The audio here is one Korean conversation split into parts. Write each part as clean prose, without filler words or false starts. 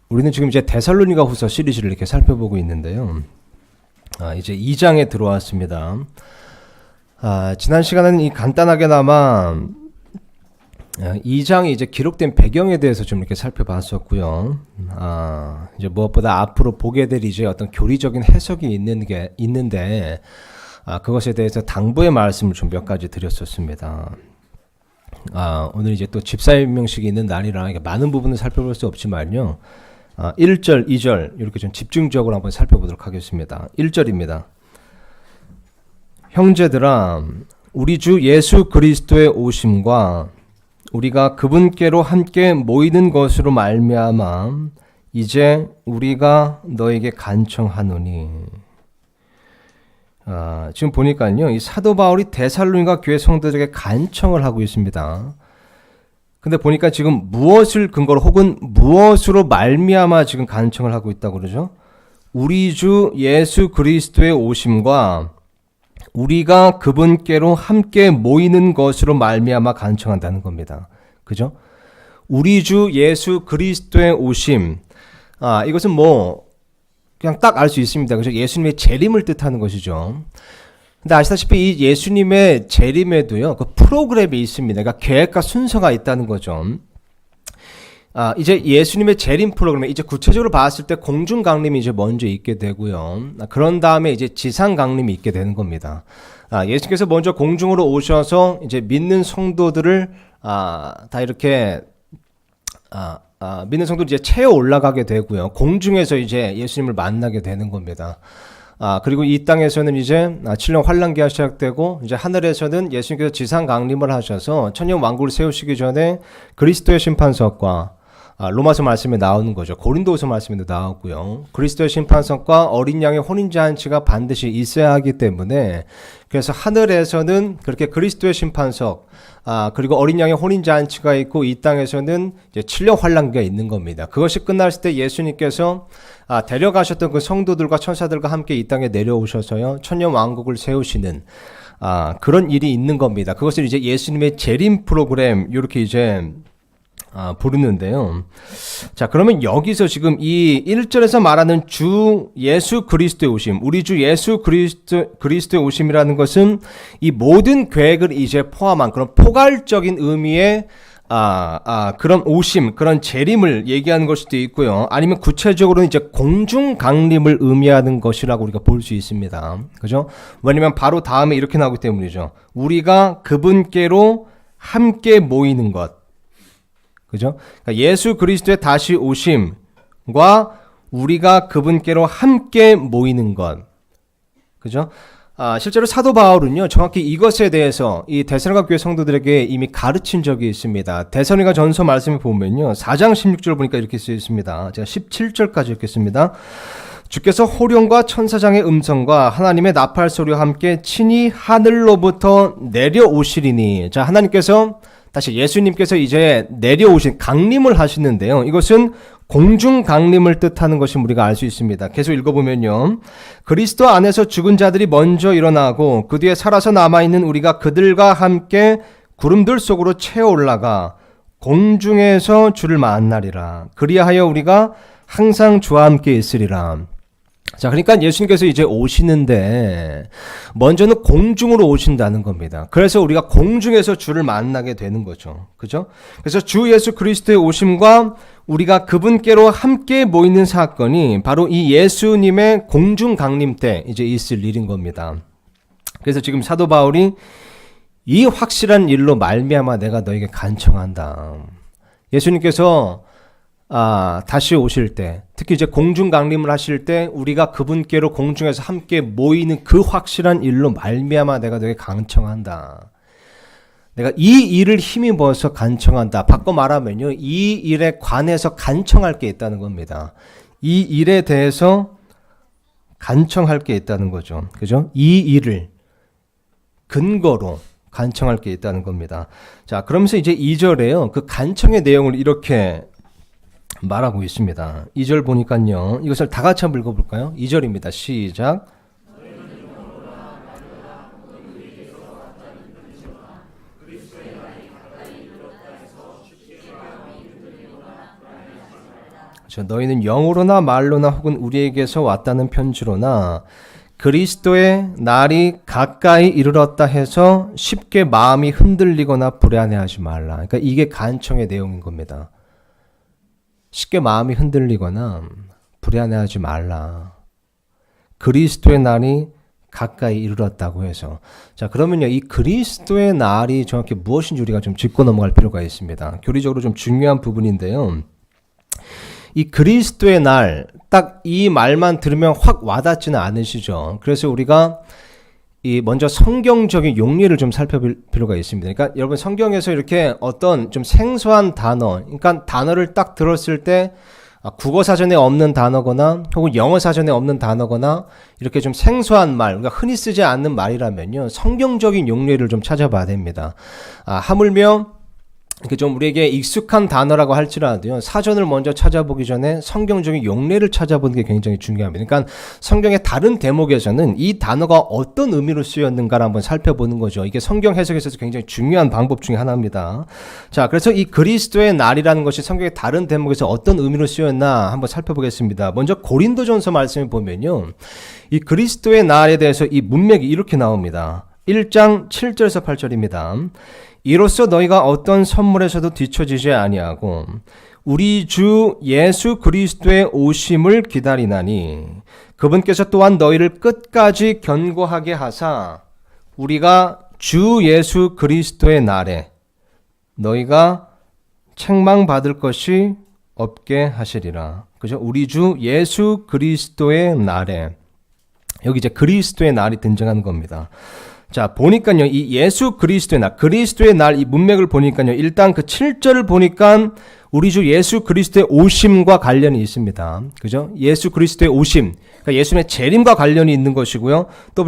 우리는 지금 이제 데살로니가 후서 시리즈를 이렇게 살펴보고 있는데요. 이제 2장에 들어왔습니다. 지난 시간에는 이 간단하게나마 2장이 이제 기록된 배경에 대해서 좀 이렇게 살펴봤었고요. 이제 무엇보다 앞으로 보게 될 이제 어떤 교리적인 해석이 있는데, 그것에 대해서 당부의 말씀을 좀 몇 가지 드렸었습니다. 오늘 이제 또 집사임명식이 있는 날이라 많은 부분을 살펴볼 수 없지만요. 1절, 2절 이렇게 좀 집중적으로 한번 살펴보도록 하겠습니다. 1절입니다. 형제들아, 우리 주 예수 그리스도의 오심과 우리가 그분께로 함께 모이는 것으로 말미암아 이제 우리가 너에게 간청하노니. 지금 보니까요, 이 사도 바울이 데살로니가 교회 성도들에게 간청을 하고 있습니다. 근데 보니까 지금 무엇을 근거로 혹은 무엇으로 말미암아 지금 간청을 하고 있다고 그러죠? 우리 주 예수 그리스도의 오심과 우리가 그분께로 함께 모이는 것으로 말미암아 간청한다는 겁니다. 그죠? 우리 주 예수 그리스도의 오심. 이것은 뭐 그냥 딱 알 수 있습니다. 그죠? 예수님의 재림을 뜻하는 것이죠. 근데 아시다시피 이 예수님의 재림에도요, 그 프로그램이 있습니다. 그러니까 계획과 순서가 있다는 거죠. 이제 예수님의 재림 프로그램, 이제 구체적으로 봤을 때 공중 강림이 이제 먼저 있게 되고요. 그런 다음에 이제 지상 강림이 있게 되는 겁니다. 예수님께서 먼저 공중으로 오셔서 이제 믿는 성도들을 다 이렇게 믿는 성도들이 이제 채워 올라가게 되고요. 공중에서 이제 예수님을 만나게 되는 겁니다. 그리고 이 땅에서는 이제 7년 환란기가 시작되고, 이제 하늘에서는 예수님께서 지상 강림을 하셔서 천년 왕국을 세우시기 전에 그리스도의 심판석과 로마서 말씀에 나오는 거죠. 고린도후서 말씀에도 나왔고요. 그리스도의 심판석과 어린 양의 혼인잔치가 반드시 있어야 하기 때문에, 그래서 하늘에서는 그렇게 그리스도의 심판석, 그리고 어린 양의 혼인잔치가 있고, 이 땅에서는 이제 7년 환란기가 있는 겁니다. 그것이 끝났을 때 예수님께서 데려가셨던 그 성도들과 천사들과 함께 이 땅에 내려오셔서요, 천년 왕국을 세우시는 그런 일이 있는 겁니다. 그것을 이제 예수님의 재림 프로그램, 이렇게 이제 부르는데요. 자, 그러면 여기서 지금 이 1절에서 말하는 주 예수 그리스도의 오심, 우리 주 예수 그리스도의 오심이라는 것은 이 모든 계획을 이제 포함한 그런 포괄적인 의미의 그런 오심, 그런 재림을 얘기하는 걸 수도 있고요. 아니면 구체적으로는 이제 공중 강림을 의미하는 것이라고 우리가 볼 수 있습니다. 그죠? 왜냐면 바로 다음에 이렇게 나오기 때문이죠. 우리가 그분께로 함께 모이는 것. 그죠? 그러니까 예수 그리스도의 다시 오심과 우리가 그분께로 함께 모이는 것. 그죠? 실제로 사도 바울은요, 정확히 이것에 대해서 이 데살로니가 교회 성도들에게 이미 가르친 적이 있습니다. 데살로니가 전서 말씀을 보면요, 4장 16절 보니까 이렇게 쓰여 있습니다. 제가 17절까지 읽겠습니다. 주께서 호령과 천사장의 음성과 하나님의 나팔 소리와 함께 친히 하늘로부터 내려오시리니. 자, 하나님께서 다시 예수님께서 이제 내려오신 강림을 하시는데요. 이것은 공중 강림을 뜻하는 것이 우리가 알 수 있습니다. 계속 읽어보면요. 그리스도 안에서 죽은 자들이 먼저 일어나고 그 뒤에 살아서 남아있는 우리가 그들과 함께 구름들 속으로 채워 올라가 공중에서 주를 만나리라. 그리하여 우리가 항상 주와 함께 있으리라. 자, 그러니까 예수님께서 이제 오시는데 먼저는 공중으로 오신다는 겁니다. 그래서 우리가 공중에서 주를 만나게 되는 거죠. 그죠? 그래서 주 예수 그리스도의 오심과 우리가 그분께로 함께 모이는 사건이 바로 이 예수님의 공중 강림 때 이제 있을 일인 겁니다. 그래서 지금 사도 바울이 이 확실한 일로 말미암아 내가 너에게 간청한다. 예수님께서 다시 오실 때, 특히 이제 공중 강림을 하실 때 우리가 그분께로 공중에서 함께 모이는 그 확실한 일로 말미암아 내가 너에게 간청한다. 내가 이 일을 힘입어서 간청한다. 바꿔 말하면요, 이 일에 관해서 간청할 게 있다는 겁니다. 이 일에 대해서 간청할 게 있다는 거죠. 그죠? 이 일을 근거로 간청할 게 있다는 겁니다. 자, 그러면서 이제 2절에요, 그 간청의 내용을 이렇게 말하고 있습니다. 2절 보니까요, 이것을 다 같이 한번 읽어볼까요? 2절입니다. 시작. 너희는 영으로나 말로나 혹은 우리에게서 왔다는 편지로나 그리스도의 날이 가까이 이르렀다 해서 쉽게 마음이 흔들리거나 불안해하지 말라. 그러니까 이게 간청의 내용인 겁니다. 쉽게 마음이 흔들리거나 불안해하지 말라. 그리스도의 날이 가까이 이르렀다고 해서. 자, 그러면요, 이 그리스도의 날이 정확히 무엇인지 우리가 좀 짚고 넘어갈 필요가 있습니다. 교리적으로 좀 중요한 부분인데요. 이 그리스도의 날, 딱 이 말만 들으면 확 와닿지는 않으시죠. 그래서 우리가 이 먼저 성경적인 용리를 좀 살펴볼 필요가 있습니다. 그러니까 여러분 성경에서 이렇게 어떤 좀 생소한 단어, 그러니까 단어를 딱 들었을 때 국어 사전에 없는 단어거나 혹은 영어 사전에 없는 단어거나 이렇게 좀 생소한 말, 그러니까 흔히 쓰지 않는 말이라면요, 성경적인 용례를 좀 찾아봐야 됩니다. 하물며 이렇게 좀 우리에게 익숙한 단어라고 할지라도요, 사전을 먼저 찾아보기 전에 성경적인 용례를 찾아보는 게 굉장히 중요합니다. 그러니까 성경의 다른 대목에서는 이 단어가 어떤 의미로 쓰였는가를 한번 살펴보는 거죠. 이게 성경 해석에 있어서 굉장히 중요한 방법 중에 하나입니다. 자, 그래서 이 그리스도의 날이라는 것이 성경의 다른 대목에서 어떤 의미로 쓰였나 한번 살펴보겠습니다. 먼저 고린도전서 말씀을 보면요, 이 그리스도의 날에 대해서 이 문맥이 이렇게 나옵니다. 1장 7절에서 8절입니다. 이로써 너희가 어떤 선물에서도 뒤처지지 아니하고 우리 주 예수 그리스도의 오심을 기다리나니 그분께서 또한 너희를 끝까지 견고하게 하사 우리가 주 예수 그리스도의 날에 너희가 책망받을 것이 없게 하시리라. 그죠? 우리 주 예수 그리스도의 날에, 여기 이제 그리스도의 날이 등장하는 겁니다. 자, 보니까요, 이 예수 그리스도의 날, 이 문맥을 보니까요, 일단 그 7절을 보니까 우리 주 예수 그리스도의 오심과 관련이 있습니다. 그죠? 예수 그리스도의 오심, 그러니까 예수님의 재림과 관련이 있는 것이고요. 또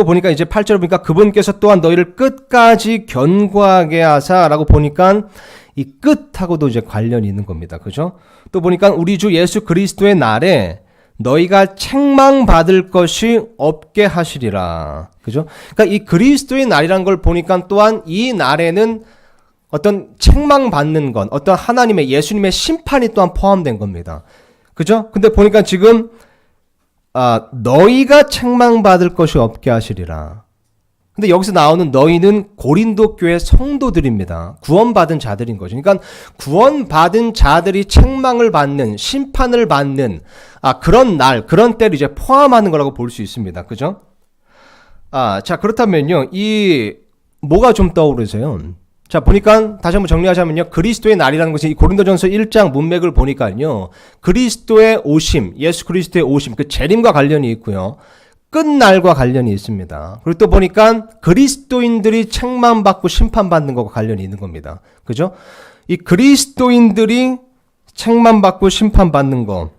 보니까 이제 8절을 보니까 그분께서 또한 너희를 끝까지 견고하게 하사라고 보니까 이 끝하고도 이제 관련이 있는 겁니다. 그죠? 또 보니까 우리 주 예수 그리스도의 날에 너희가 책망받을 것이 없게 하시리라. 그죠? 그러니까 이 그리스도의 날이라는 걸 보니까 또한 이 날에는 어떤 책망받는 것, 어떤 하나님의, 예수님의 심판이 또한 포함된 겁니다. 그죠? 근데 보니까 지금 너희가 책망받을 것이 없게 하시리라. 근데 여기서 나오는 너희는 고린도 교회 성도들입니다. 구원받은 자들인 거죠. 그러니까 구원받은 자들이 책망을 받는, 심판을 받는 그런 날, 그런 때를 이제 포함하는 거라고 볼 수 있습니다. 그죠? 자, 그렇다면요, 뭐가 좀 떠오르세요? 자, 보니까 다시 한번 정리하자면요, 그리스도의 날이라는 것이 이 고린도전서 1장 문맥을 보니까요, 그리스도의 오심, 예수 그리스도의 오심, 그 재림과 관련이 있고요, 끝날과 관련이 있습니다. 그리고 또 보니까 그리스도인들이 책망받고 심판받는 것과 관련이 있는 겁니다. 그죠? 이 그리스도인들이 책망받고 심판받는 것,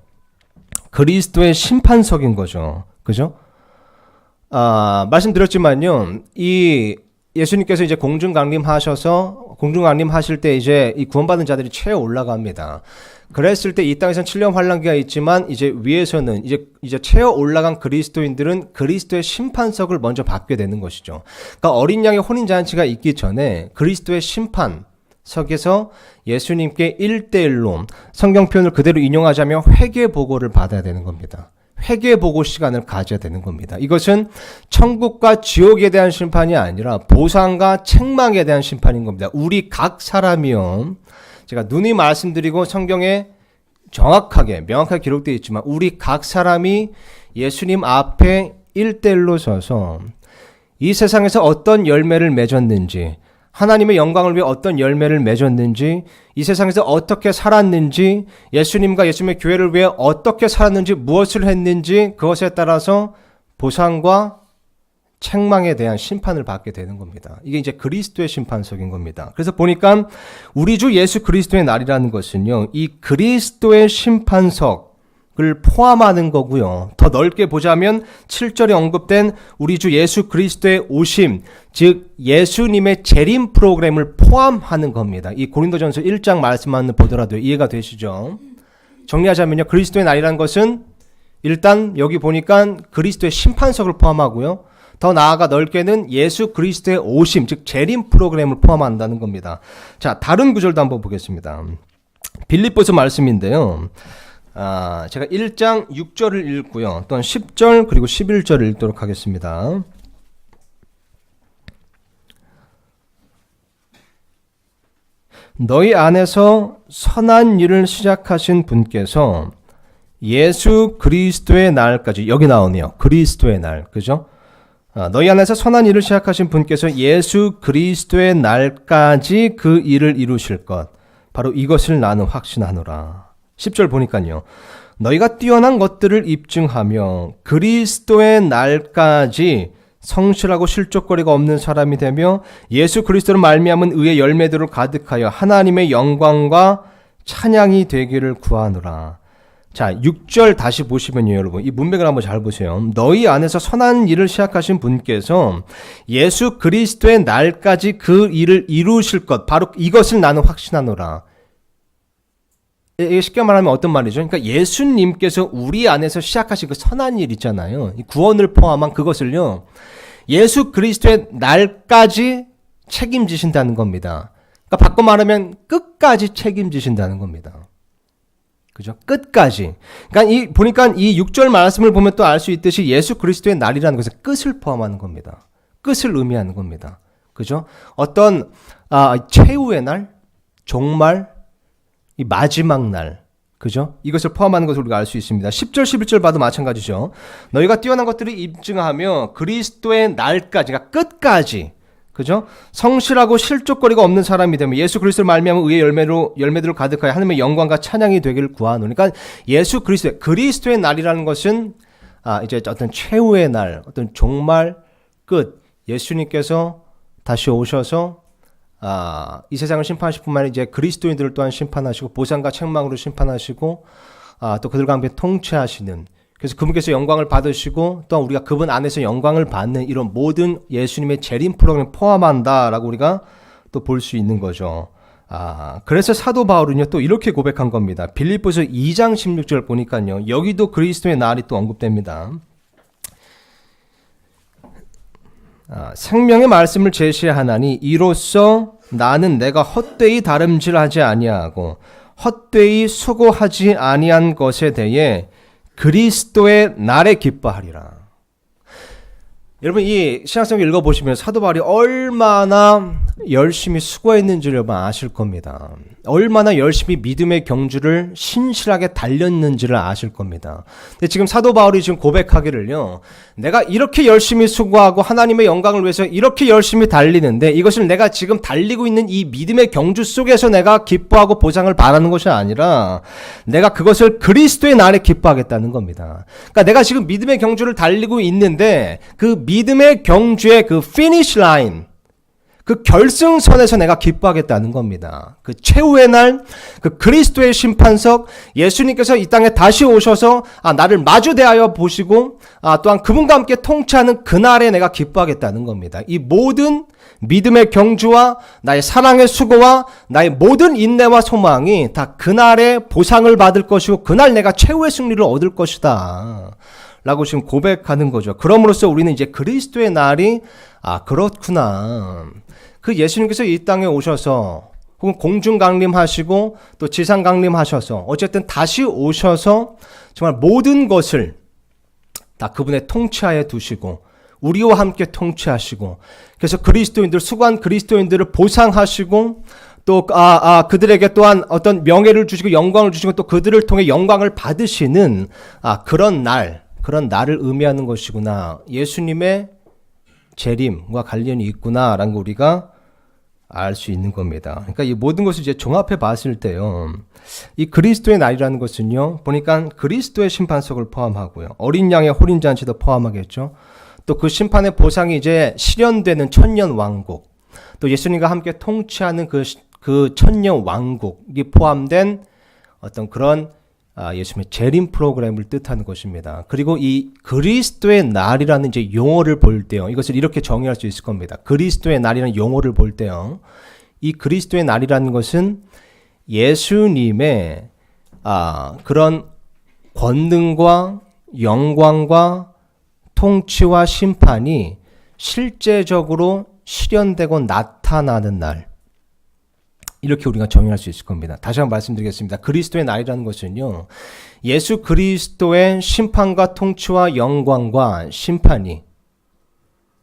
그리스도의 심판석인 거죠. 그죠? 말씀드렸지만요, 이 예수님께서 이제 공중강림하실 때 이제 이 구원받은 자들이 최에 올라갑니다. 그랬을 때 이 땅에서는 7년 환란기가 있지만 이제 위에서는 이제 채어 올라간 그리스도인들은 그리스도의 심판석을 먼저 받게 되는 것이죠. 그러니까 어린 양의 혼인 잔치가 있기 전에 그리스도의 심판석에서 예수님께 1대1로 성경 표현을 그대로 인용하자면 회개 보고를 받아야 되는 겁니다. 회개 보고 시간을 가져야 되는 겁니다. 이것은 천국과 지옥에 대한 심판이 아니라 보상과 책망에 대한 심판인 겁니다. 우리 각 사람이요, 제가 누누이 말씀드리고 성경에 정확하게 명확하게 기록되어 있지만 우리 각 사람이 예수님 앞에 1대1로 서서 이 세상에서 어떤 열매를 맺었는지, 하나님의 영광을 위해 어떤 열매를 맺었는지, 이 세상에서 어떻게 살았는지, 예수님과 예수님의 교회를 위해 어떻게 살았는지, 무엇을 했는지, 그것에 따라서 보상과 책망에 대한 심판을 받게 되는 겁니다. 이게 이제 그리스도의 심판석인 겁니다. 그래서 보니까 우리 주 예수 그리스도의 날이라는 것은요, 이 그리스도의 심판석을 포함하는 거고요. 더 넓게 보자면 7절에 언급된 우리 주 예수 그리스도의 오심, 즉 예수님의 재림 프로그램을 포함하는 겁니다. 이 고린도전서 1장 말씀만 보더라도 이해가 되시죠? 정리하자면요, 그리스도의 날이라는 것은 일단 여기 보니까 그리스도의 심판석을 포함하고요, 더 나아가 넓게는 예수 그리스도의 오심, 즉 재림 프로그램을 포함한다는 겁니다. 자, 다른 구절도 한번 보겠습니다. 빌립보서 말씀인데요. 제가 1장 6절을 읽고요. 또한 10절 그리고 11절을 읽도록 하겠습니다. 너희 안에서 선한 일을 시작하신 분께서 예수 그리스도의 날까지, 여기 나오네요. 그리스도의 날, 그죠? 너희 안에서 선한 일을 시작하신 분께서 예수 그리스도의 날까지 그 일을 이루실 것, 바로 이것을 나는 확신하노라. 10절 보니까요. 너희가 뛰어난 것들을 입증하며 그리스도의 날까지 성실하고 실족거리가 없는 사람이 되며 예수 그리스도로 말미암은 의의 열매들을 가득하여 하나님의 영광과 찬양이 되기를 구하노라. 자, 6절 다시 보시면요, 여러분. 이 문맥을 한번 잘 보세요. 너희 안에서 선한 일을 시작하신 분께서 예수 그리스도의 날까지 그 일을 이루실 것, 바로 이것을 나는 확신하노라. 쉽게 말하면 어떤 말이죠? 그러니까 예수님께서 우리 안에서 시작하신 그 선한 일 있잖아요. 구원을 포함한 그것을요, 예수 그리스도의 날까지 책임지신다는 겁니다. 그러니까 바꿔 말하면 끝까지 책임지신다는 겁니다. 그죠? 끝까지. 그러니까 보니까 이 6절 말씀을 보면 또 알 수 있듯이 예수 그리스도의 날이라는 것은 끝을 포함하는 겁니다. 끝을 의미하는 겁니다. 그죠? 어떤 최후의 날, 종말, 이 마지막 날, 그죠? 이것을 포함하는 것을 우리가 알 수 있습니다. 10절, 11절 봐도 마찬가지죠. 너희가 뛰어난 것들을 입증하며 그리스도의 날까지, 그러니까 끝까지, 그죠? 성실하고 실족거리가 없는 사람이 되면 예수 그리스도를 말미암은 의의 열매들을 가득하여 하나님의 영광과 찬양이 되기를 구하노니. 그러니까 예수 그리스도의 날이라는 것은 이제 어떤 최후의 날, 어떤 종말 끝, 예수님께서 다시 오셔서 이 세상을 심판하실 뿐만 아니라 이제 그리스도인들을 또한 심판하시고 보상과 책망으로 심판하시고 또 그들과 함께 통치하시는, 그래서 그분께서 영광을 받으시고 또한 우리가 그분 안에서 영광을 받는 이런 모든 예수님의 재림 프로그램을 포함한다라고 우리가 또 볼 수 있는 거죠. 그래서 사도 바울은요 또 이렇게 고백한 겁니다. 빌립보서 2장 16절 보니까요, 여기도 그리스도의 날이 또 언급됩니다. 생명의 말씀을 제시하나니 이로써 나는 내가 헛되이 다름질하지 아니하고 헛되이 수고하지 아니한 것에 대해 그리스도의 날에 기뻐하리라. 여러분, 이 신약성경 읽어보시면 사도 바울이 얼마나 열심히 수고했는지를 여러분 아실 겁니다. 얼마나 열심히 믿음의 경주를 신실하게 달렸는지를 아실 겁니다. 근데 지금 사도 바울이 지금 고백하기를요, 내가 이렇게 열심히 수고하고 하나님의 영광을 위해서 이렇게 열심히 달리는데 이것을 내가 지금 달리고 있는 이 믿음의 경주 속에서 내가 기뻐하고 보상을 바라는 것이 아니라 내가 그것을 그리스도의 날에 기뻐하겠다는 겁니다. 그러니까 내가 지금 믿음의 경주를 달리고 있는데 그 믿음의 경주의 그 피니시 라인, 그 결승선에서 내가 기뻐하겠다는 겁니다. 그 최후의 날, 그 그리스도의 심판석, 예수님께서 이 땅에 다시 오셔서 나를 마주 대하여 보시고 또한 그분과 함께 통치하는 그날에 내가 기뻐하겠다는 겁니다. 이 모든 믿음의 경주와 나의 사랑의 수고와 나의 모든 인내와 소망이 다 그날에 보상을 받을 것이고 그날 내가 최후의 승리를 얻을 것이다 라고 지금 고백하는 거죠. 그럼으로써 우리는 이제 그리스도의 날이 그렇구나, 그 예수님께서 이 땅에 오셔서 혹은 공중 강림하시고 또 지상 강림하셔서 어쨌든 다시 오셔서 정말 모든 것을 다 그분의 통치하에 두시고 우리와 함께 통치하시고, 그래서 그리스도인들, 수고한 그리스도인들을 보상하시고 또 그들에게 또한 어떤 명예를 주시고 영광을 주시고 또 그들을 통해 영광을 받으시는 그런 날, 그런 날을 의미하는 것이구나, 예수님의 재림과 관련이 있구나라는 거 우리가 알 수 있는 겁니다. 그러니까 이 모든 것을 이제 종합해 봤을 때요, 이 그리스도의 날이라는 것은요, 보니까 그리스도의 심판석을 포함하고요, 어린 양의 호린잔치도 포함하겠죠. 또 그 심판의 보상이 이제 실현되는 천년 왕국, 또 예수님과 함께 통치하는 그 천년 왕국이 포함된 어떤 그런 예수님의 재림 프로그램을 뜻하는 것입니다. 그리고 이 그리스도의 날이라는 이제 용어를 볼 때요, 이것을 이렇게 정의할 수 있을 겁니다. 그리스도의 날이라는 용어를 볼 때요, 이 그리스도의 날이라는 것은 예수님의 그런 권능과 영광과 통치와 심판이 실제적으로 실현되고 나타나는 날, 이렇게 우리가 정의할 수 있을 겁니다. 다시 한번 말씀드리겠습니다. 그리스도의 날이라는 것은요, 예수 그리스도의 심판과 통치와 영광과 심판이,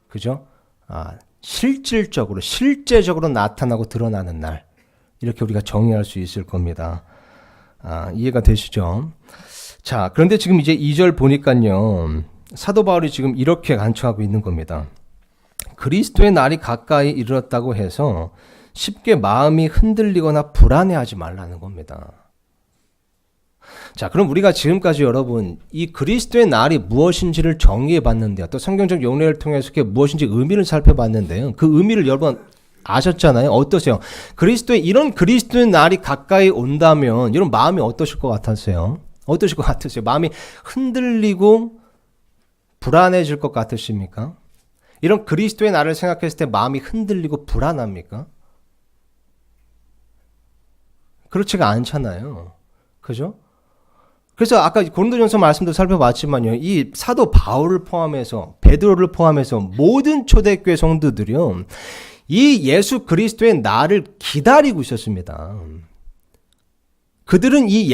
그죠? 실제적으로 나타나고 드러나는 날. 이렇게 우리가 정의할 수 있을 겁니다. 이해가 되시죠? 자, 그런데 지금 이제 2절 보니까요, 사도 바울이 지금 이렇게 간청하고 있는 겁니다. 그리스도의 날이 가까이 이르렀다고 해서 쉽게 마음이 흔들리거나 불안해하지 말라는 겁니다. 자, 그럼 우리가 지금까지 여러분 이 그리스도의 날이 무엇인지를 정의해 봤는데요. 또 성경적 용례를 통해서 그게 무엇인지 의미를 살펴봤는데요. 그 의미를 여러분 아셨잖아요. 어떠세요? 이런 그리스도의 날이 가까이 온다면 여러분 마음이 어떠실 것 같으세요? 어떠실 것 같으세요? 마음이 흔들리고 불안해질 것 같으십니까? 이런 그리스도의 날을 생각했을 때 마음이 흔들리고 불안합니까? 그렇지가 않잖아요. 그죠? 그래서 아까 고린도전서 말씀도 살펴봤지만요. 이 사도 바울을 포함해서 베드로를 포함해서 모든 초대교회 성도들이요. 이 예수 그리스도의 날을 기다리고 있었습니다. 그들은 이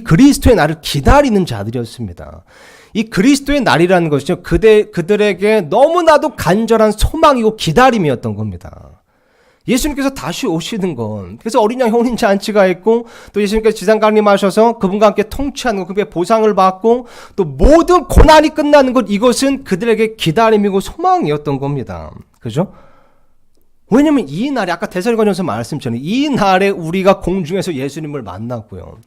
그리스도의 날을 기다리는 자들이었습니다. 이 그리스도의 날이라는 것이죠. 그들에게 너무나도 간절한 소망이고 기다림이었던 겁니다. 예수님께서 다시 오시는 건, 그래서 어린 양 혼인 잔치가 있고, 또 예수님께서 지상 강림하셔서 그분과 함께 통치하는 것, 그분의 보상을 받고, 또 모든 고난이 끝나는 것, 이것은 그들에게 기다림이고 소망이었던 겁니다. 그죠? 왜냐면 이 날에, 아까 데살로니가전서 말씀처럼 이 날에 우리가 공중에서 예수님을 만났고요.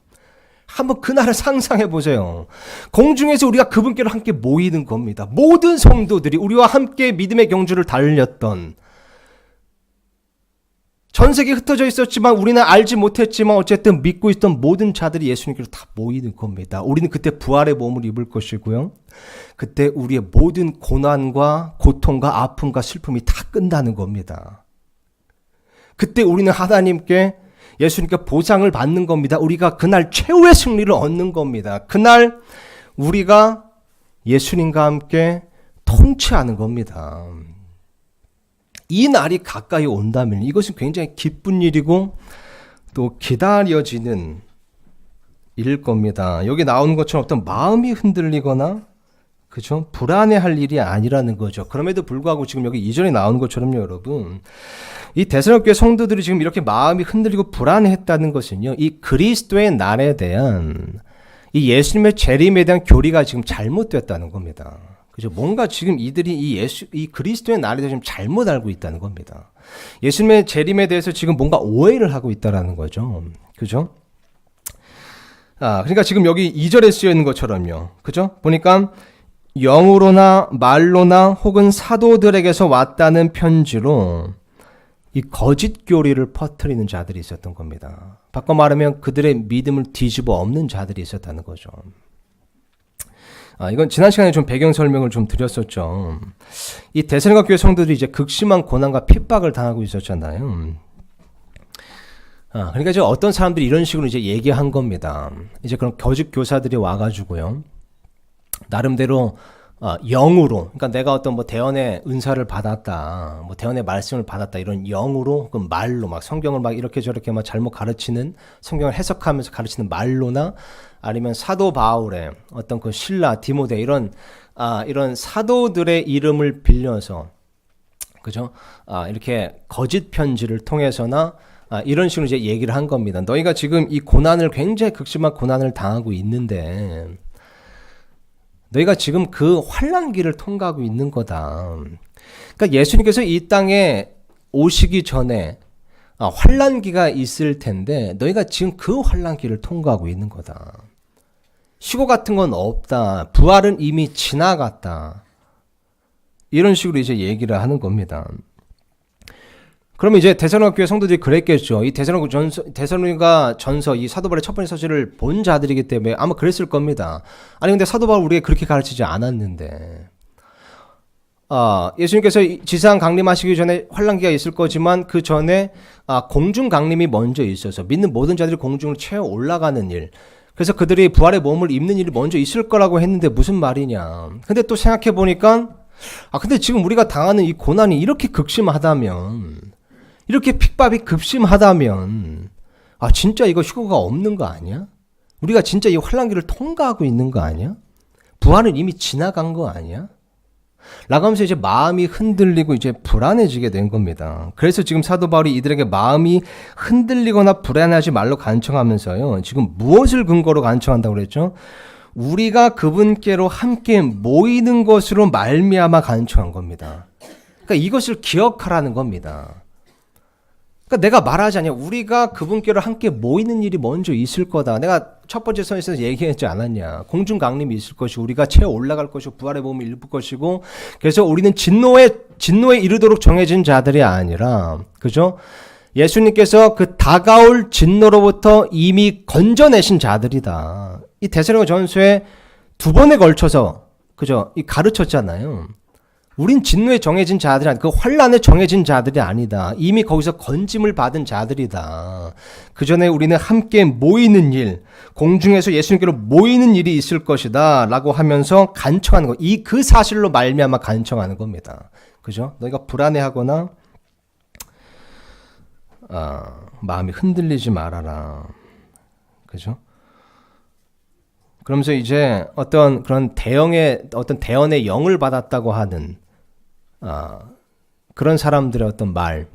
한번 그 날을 상상해 보세요. 공중에서 우리가 그분께로 함께 모이는 겁니다. 모든 성도들이 우리와 함께 믿음의 경주를 달렸던, 전 세계에 흩어져 있었지만 우리는 알지 못했지만 어쨌든 믿고 있던 모든 자들이 예수님께로 다 모이는 겁니다. 우리는 그때 부활의 몸을 입을 것이고요. 그때 우리의 모든 고난과 고통과 아픔과 슬픔이 다 끝나는 겁니다. 그때 우리는 하나님께, 예수님께 보상을 받는 겁니다. 우리가 그날 최후의 승리를 얻는 겁니다. 그날 우리가 예수님과 함께 통치하는 겁니다. 이 날이 가까이 온다면 이것은 굉장히 기쁜 일이고 또 기다려지는 일일 겁니다. 여기 나오는 것처럼 어떤 마음이 흔들리거나, 그죠? 불안해할 일이 아니라는 거죠. 그럼에도 불구하고 지금 여기 2절에 나오는 것처럼요, 여러분. 이 데살로니가 성도들이 지금 이렇게 마음이 흔들리고 불안해했다는 것은요, 이 그리스도의 날에 대한, 이 예수님의 재림에 대한 교리가 지금 잘못됐다는 겁니다. 그죠? 뭔가 지금 이들이 이 그리스도의 날에 대해서 잘못 알고 있다는 겁니다. 예수님의 재림에 대해서 지금 뭔가 오해를 하고 있다라는 거죠. 그죠? 그러니까 지금 여기 2절에 쓰여 있는 것처럼요. 그죠? 보니까 영으로나 말로나 혹은 사도들에게서 왔다는 편지로 이 거짓 교리를 퍼뜨리는 자들이 있었던 겁니다. 바꿔 말하면 그들의 믿음을 뒤집어 엎는 자들이 있었다는 거죠. 이건 지난 시간에 좀 배경 설명을 좀 드렸었죠. 이 데살로니가 교회 성도들이 이제 극심한 고난과 핍박을 당하고 있었잖아요. 그러니까 이제 어떤 사람들이 이런 식으로 이제 얘기한 겁니다. 이제 그런 거짓 교사들이 와가지고요. 나름대로 영으로, 그러니까 내가 어떤 뭐 대언의 은사를 받았다, 뭐 대언의 말씀을 받았다, 이런 영으로, 그 말로 막 성경을 막 이렇게 저렇게 막 잘못 가르치는, 성경을 해석하면서 가르치는 말로나, 아니면 사도 바울의 어떤 그 신라, 디모데 이런 사도들의 이름을 빌려서, 그죠? 이렇게 거짓 편지를 통해서나 이런 식으로 이제 얘기를 한 겁니다. 너희가 지금 이 고난을, 굉장히 극심한 고난을 당하고 있는데, 너희가 지금 그 환난기를 통과하고 있는 거다. 그러니까 예수님께서 이 땅에 오시기 전에 환난기가 있을 텐데 너희가 지금 그 환난기를 통과하고 있는 거다. 시고 같은 건 없다. 부활은 이미 지나갔다. 이런 식으로 이제 얘기를 하는 겁니다. 그러면 이제 데살로니가 교회 성도들이 그랬겠죠. 이 데살로니가 전서, 이 사도 바울의 첫 번째 서신을 본 자들이기 때문에 아마 그랬을 겁니다. 아니 근데 사도 바울 우리에게 그렇게 가르치지 않았는데, 예수님께서 지상 강림하시기 전에 환난기가 있을 거지만 그 전에 공중 강림이 먼저 있어서 믿는 모든 자들이 공중을 채워 올라가는 일, 그래서 그들이 부활의 몸을 입는 일이 먼저 있을 거라고 했는데 무슨 말이냐. 근데 또 생각해 보니까 근데 지금 우리가 당하는 이 고난이 이렇게 극심하다면, 이렇게 핍박이 급심하다면 진짜 이거 휴거가 없는 거 아니야? 우리가 진짜 이 환란기를 통과하고 있는 거 아니야? 부활은 이미 지나간 거 아니야? 라고 하면서 이제 마음이 흔들리고 이제 불안해지게 된 겁니다. 그래서 지금 사도 바울이 이들에게 마음이 흔들리거나 불안하지 말로 간청하면서요. 지금 무엇을 근거로 간청한다고 그랬죠? 우리가 그분께로 함께 모이는 것으로 말미암아 간청한 겁니다. 그러니까 이것을 기억하라는 겁니다. 그러니까 내가 말하지 않냐. 우리가 그분께로 함께 모이는 일이 먼저 있을 거다. 내가 첫 번째 선에서 얘기하지 않았냐. 공중 강림이 있을 것이고 우리가 채 올라갈 것이고 부활의 몸이 일부 것이고 그래서 우리는 진노에 이르도록 정해진 자들이 아니라 그죠? 예수님께서 그 다가올 진노로부터 이미 건져내신 자들이다. 이 데살로니가 전서에 두 번에 걸쳐서 그죠? 이 가르쳤잖아요. 우린 진노에 정해진 자들이 아니다. 그 환란에 정해진 자들이 아니다. 이미 거기서 건짐을 받은 자들이다. 그 전에 우리는 함께 모이는 일, 공중에서 예수님께로 모이는 일이 있을 것이다. 라고 하면서 간청하는 거. 그 사실로 말미암아 간청하는 겁니다. 그죠? 너희가 불안해하거나 마음이 흔들리지 말아라. 그죠? 그러면서 이제 어떤 그런 대언의 영을 받았다고 하는 그런 사람들의 어떤 말,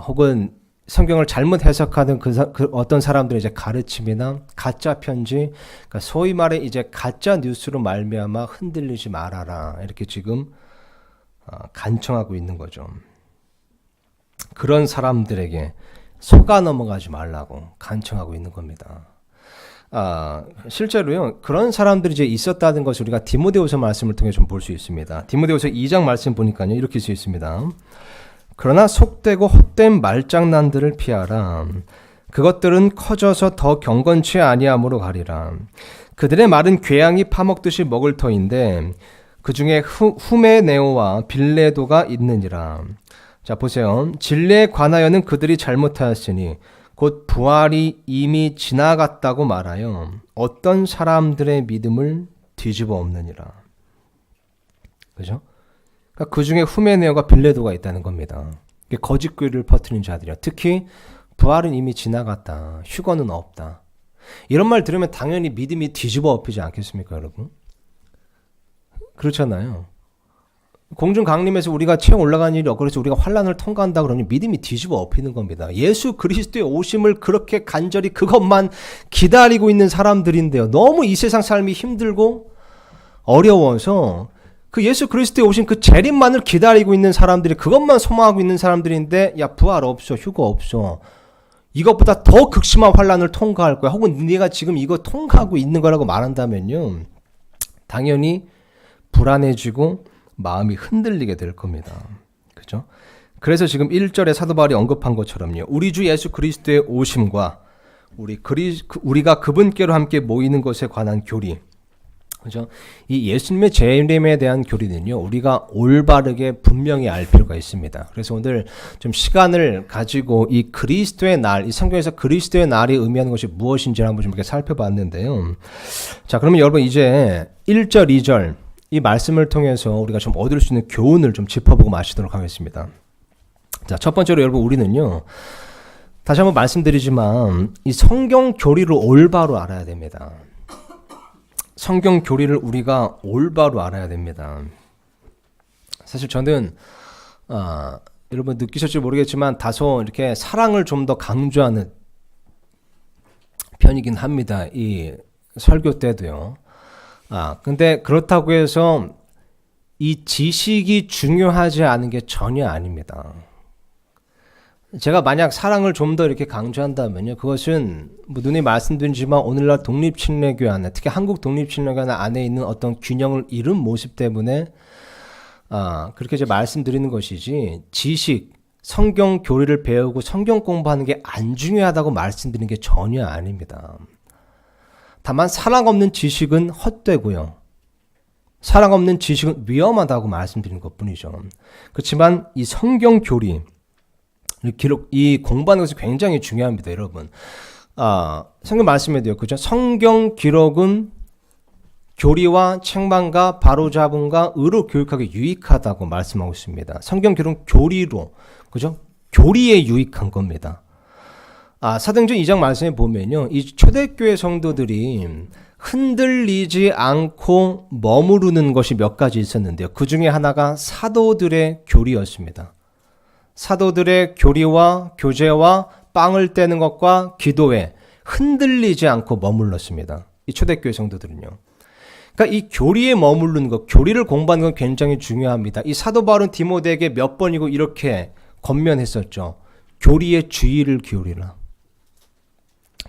혹은 성경을 잘못 해석하는 그 어떤 사람들의 이제 가르침이나 가짜 편지, 그러니까 소위 말해 이제 가짜 뉴스로 말미암아 흔들리지 말아라 이렇게 지금 간청하고 있는 거죠. 그런 사람들에게 속아 넘어가지 말라고 간청하고 있는 겁니다. 실제로요, 그런 사람들이 이제 있었다는 것을 우리가 디모데후서 말씀을 통해 좀 볼 수 있습니다. 디모데후서 2장 말씀 보니까요, 이렇게 써 있습니다. 그러나 속되고 헛된 말장난들을 피하라. 그것들은 커져서 더 경건치 아니함으로 가리라. 그들의 말은 궤양이 파먹듯이 먹을 터인데 그 중에 후메네오와 빌레도가 있느니라. 자, 보세요. 진리에 관하여는 그들이 잘못하였으니 곧 부활이 이미 지나갔다고 말하여 어떤 사람들의 믿음을 뒤집어 엎느니라. 그죠? 그러니까 그 중에 후메네오가 빌레도가 있다는 겁니다. 거짓 교리를 퍼뜨린 자들이야. 특히 부활은 이미 지나갔다. 휴거는 없다. 이런 말 들으면 당연히 믿음이 뒤집어 엎이지 않겠습니까, 여러분? 그렇잖아요. 공중 강림에서 우리가 채 올라가는 일이 없고 그래서 우리가 환란을 통과한다 그러니 믿음이 뒤집어 엎이는 겁니다. 예수 그리스도의 오심을 그렇게 간절히 그것만 기다리고 있는 사람들인데요. 너무 이 세상 삶이 힘들고 어려워서 그 예수 그리스도의 오신 그 재림만을 기다리고 있는 사람들이 그것만 소망하고 있는 사람들인데 야 부활 없어, 휴거 없어. 이것보다 더 극심한 환란을 통과할 거야. 혹은 네가 지금 이거 통과하고 있는 거라고 말한다면요. 당연히 불안해지고 마음이 흔들리게 될 겁니다. 그죠? 그래서 지금 1절에 사도 바울이 언급한 것처럼요. 우리 주 예수 그리스도의 오심과 우리가 그분께로 함께 모이는 것에 관한 교리. 그죠? 이 예수님의 재림에 대한 교리는요. 우리가 올바르게 분명히 알 필요가 있습니다. 그래서 오늘 좀 시간을 가지고 이 그리스도의 날, 이 성경에서 그리스도의 날이 의미하는 것이 무엇인지 한번 좀 이렇게 살펴봤는데요. 자, 그러면 여러분 이제 1절, 2절 이 말씀을 통해서 우리가 좀 얻을 수 있는 교훈을 좀 짚어보고 마치도록 하겠습니다. 자, 첫 번째로 여러분 우리는요. 다시 한번 말씀드리지만 이 성경 교리를 올바로 알아야 됩니다. 성경 교리를 우리가 올바로 알아야 됩니다. 사실 저는 여러분 느끼실지 모르겠지만 다소 이렇게 사랑을 좀 더 강조하는 편이긴 합니다. 이 설교 때도요. 근데 그렇다고 해서 이 지식이 중요하지 않은 게 전혀 아닙니다. 제가 만약 사랑을 좀 더 이렇게 강조한다면요. 그것은 뭐 눈에 말씀드리지만 오늘날 독립침례교회 안에 특히 한국 독립침례교회 안에 있는 어떤 균형을 잃은 모습 때문에 그렇게 이제 말씀드리는 것이지 지식, 성경 교리를 배우고 성경 공부하는 게 안 중요하다고 말씀드리는 게 전혀 아닙니다. 다만 사랑 없는 지식은 헛되고요. 사랑 없는 지식은 위험하다고 말씀드리는 것뿐이죠. 그렇지만 이 성경 교리, 이 공부하는 것이 굉장히 중요합니다, 여러분. 성경 말씀에도요, 그죠? 성경 기록은 교리와 책망과 바로잡음과 의로 교육하기 유익하다고 말씀하고 있습니다. 성경 기록은 교리로, 그죠? 교리에 유익한 겁니다. 사도행전 2장 말씀에 보면요, 이 초대교회 성도들이 흔들리지 않고 머무르는 것이 몇 가지 있었는데요. 그 중에 하나가 사도들의 교리였습니다. 사도들의 교리와 교제와 빵을 떼는 것과 기도에 흔들리지 않고 머물렀습니다. 이 초대교회 성도들은요. 그러니까 이 교리에 머무르는 것, 교리를 공부하는 건 굉장히 중요합니다. 이 사도 바울은 디모데에게 몇 번이고 이렇게 권면했었죠. 교리에 주의를 기울이라.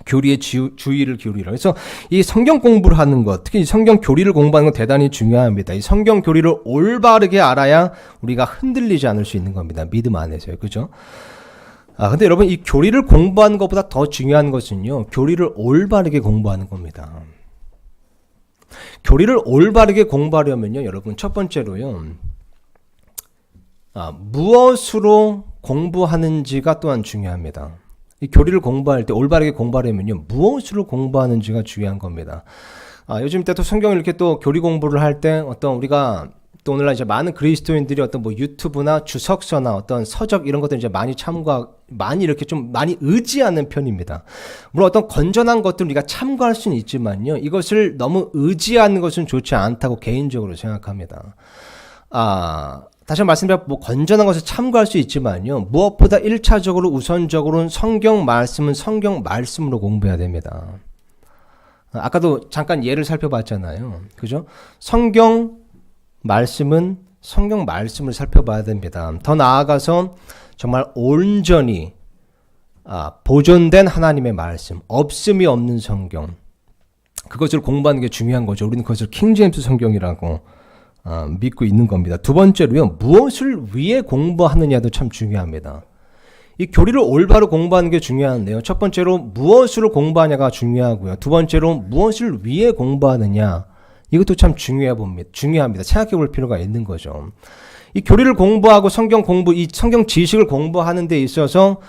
교리에 주의를 기울이라. 그래서 이 성경 공부를 하는 것, 특히 이 성경 교리를 공부하는 건 대단히 중요합니다. 이 성경 교리를 올바르게 알아야 우리가 흔들리지 않을 수 있는 겁니다. 믿음 안에서요. 그죠? 근데 여러분, 이 교리를 공부하는 것보다 더 중요한 것은요, 교리를 올바르게 공부하는 겁니다. 교리를 올바르게 공부하려면요, 여러분, 첫 번째로요, 무엇으로 공부하는지가 또한 중요합니다. 이 교리를 공부할 때 올바르게 공부하려면요, 무엇으로 공부하는지가 중요한 겁니다. 요즘 때 또 성경을 이렇게 또 교리 공부를 할 때 어떤 우리가 또 오늘날 이제 많은 그리스도인들이 어떤 뭐 유튜브나 주석서나 어떤 서적 이런 것들 이제 많이 이렇게 좀 많이 의지하는 편입니다. 물론 어떤 건전한 것들 우리가 참고할 수는 있지만요, 이것을 너무 의지하는 것은 좋지 않다고 개인적으로 생각합니다. 다시 말씀드리면 뭐 건전한 것을 참고할 수 있지만요, 무엇보다 1차적으로 우선적으로는 성경 말씀으로 공부해야 됩니다. 아까도 잠깐 예를 살펴봤잖아요. 그죠? 성경 말씀을 살펴봐야 됩니다. 더 나아가서 정말 온전히 보존된 하나님의 말씀, 없음이 없는 성경, 그것을 공부하는 게 중요한 거죠. 우리는 그것을 킹제임스 성경이라고 믿고 있는 겁니다. 두 번째로요, 무엇을 위해 공부하느냐도 참 중요합니다. 이 교리를 올바로 공부하는 게 중요한데요. 첫 번째로 무엇으로 공부하냐가 중요하고요. 두 번째로 무엇을 위해 공부하느냐, 이것도 참 중요합니다. 생각해 볼 필요가 있는 거죠. 이 교리를 공부하고 이 성경 지식을 공부하는 데 있어서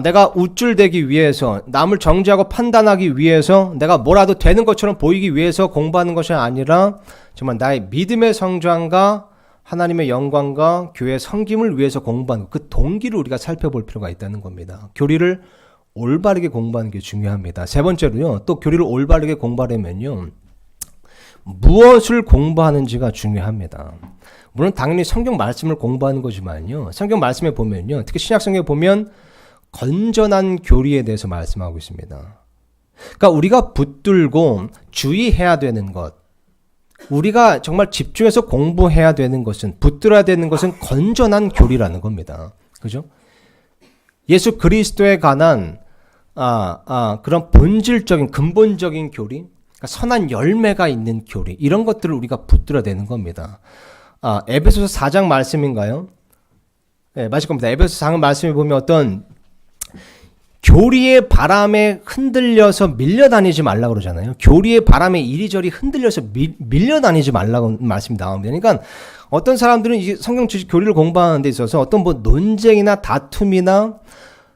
내가 우쭐대기 위해서, 남을 정죄하고 판단하기 위해서, 내가 뭐라도 되는 것처럼 보이기 위해서 공부하는 것이 아니라 정말 나의 믿음의 성장과 하나님의 영광과 교회의 섬김을 위해서 공부하는 그 동기를 우리가 살펴볼 필요가 있다는 겁니다. 교리를 올바르게 공부하는 게 중요합니다. 세 번째로요, 또 교리를 올바르게 공부하려면요, 무엇을 공부하는지가 중요합니다. 물론 당연히 성경 말씀을 공부하는 거지만요, 성경 말씀에 보면요, 특히 신약성경에 보면 건전한 교리에 대해서 말씀하고 있습니다. 그러니까 우리가 붙들고 주의해야 되는 것, 우리가 정말 집중해서 공부해야 되는 것은, 붙들어야 되는 것은 건전한 교리라는 겁니다. 그죠? 예수 그리스도에 관한 그런 본질적인 근본적인 교리, 그러니까 선한 열매가 있는 교리, 이런 것들을 우리가 붙들어야 되는 겁니다. 에베소서 4장 말씀인가요? 네, 맞을 겁니다. 에베소서 4장 말씀에 보면 어떤 교리의 바람에 흔들려서 밀려다니지 말라고 그러잖아요. 교리의 바람에 이리저리 흔들려서 밀려다니지 말라고 말씀이 나옵니다. 그러니까 어떤 사람들은 이 성경 지식 교리를 공부하는 데 있어서 어떤 뭐 논쟁이나 다툼이나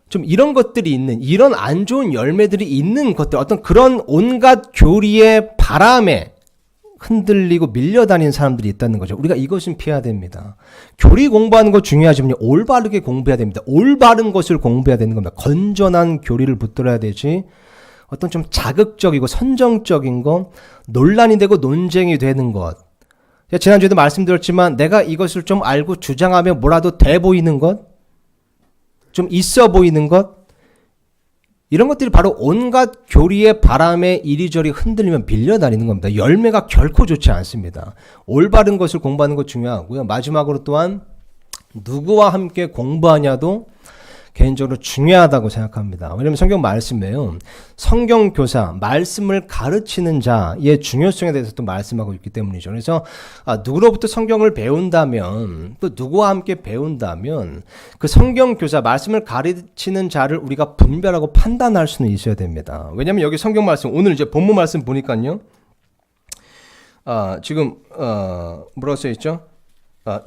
좀 이런 것들이 있는, 이런 안 좋은 열매들이 있는 것들, 어떤 그런 온갖 교리의 바람에 흔들리고 밀려다니는 사람들이 있다는 거죠. 우리가 이것은 피해야 됩니다. 교리 공부하는 거 중요하지만 올바르게 공부해야 됩니다. 올바른 것을 공부해야 되는 겁니다. 건전한 교리를 붙들어야 되지, 어떤 좀 자극적이고 선정적인 거, 논란이 되고 논쟁이 되는 것. 지난주에도 말씀드렸지만 내가 이것을 좀 알고 주장하면 뭐라도 돼 보이는 것, 좀 있어 보이는 것, 이런 것들이 바로 온갖 교리의 바람에 이리저리 흔들리면 밀려다니는 겁니다. 열매가 결코 좋지 않습니다. 올바른 것을 공부하는 것 중요하고요. 마지막으로 또한 누구와 함께 공부하냐도 개인적으로 중요하다고 생각합니다. 왜냐하면 성경 말씀에요, 성경교사, 말씀을 가르치는 자의 중요성에 대해서 또 말씀하고 있기 때문이죠. 그래서 누구로부터 성경을 배운다면, 또 누구와 함께 배운다면 그 성경교사, 말씀을 가르치는 자를 우리가 분별하고 판단할 수는 있어야 됩니다. 왜냐하면 여기 성경 말씀, 오늘 이제 본문 말씀 보니까요, 지금 뭐라고 써있죠?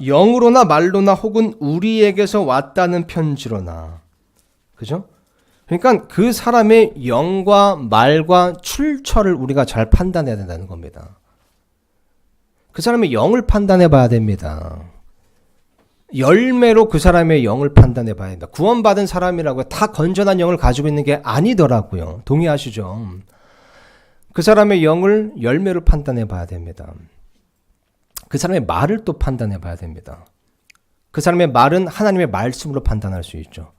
영으로나 말로나 혹은 우리에게서 왔다는 편지로나. 그죠? 그러니까 그 사람의 영과 말과 출처를 우리가 잘 판단해야 된다는 겁니다. 그 사람의 영을 판단해 봐야 됩니다. 열매로 그 사람의 영을 판단해 봐야 된다. 구원받은 사람이라고 다 건전한 영을 가지고 있는 게 아니더라고요. 동의하시죠? 그 사람의 영을 열매로 판단해 봐야 됩니다. 그 사람의 말을 또 판단해 봐야 됩니다. 그 사람의 말은 하나님의 말씀으로 판단할 수 있죠.